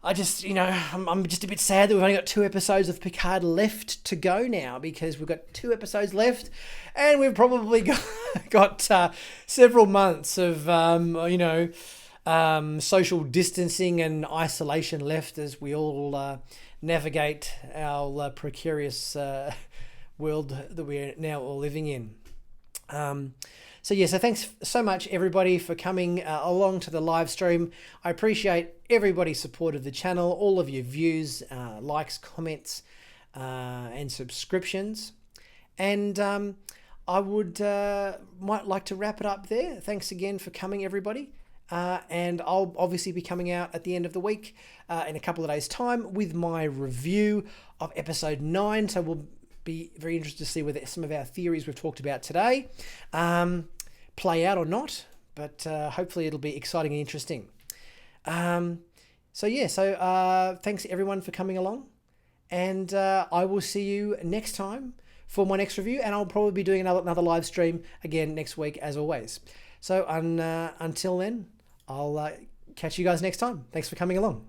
I just, I'm just a bit sad that we've only got 2 episodes of Picard left to go now, because we've got 2 episodes left, and we've probably got several months of, social distancing and isolation left as we all navigate our precarious world that we're now all living in. So thanks so much, everybody, for coming along to the live stream. I appreciate everybody's support of the channel, all of your views, likes, comments, and subscriptions. And I might like to wrap it up there. Thanks again for coming, everybody. And I'll obviously be coming out at the end of the week in a couple of days' time with my review of episode 9. So we'll be very interested to see whether some of our theories we've talked about today play out or not, but hopefully it'll be exciting and interesting. Thanks everyone for coming along, and I will see you next time for my next review, and I'll probably be doing another live stream again next week as always. So until then, I'll catch you guys next time. Thanks for coming along.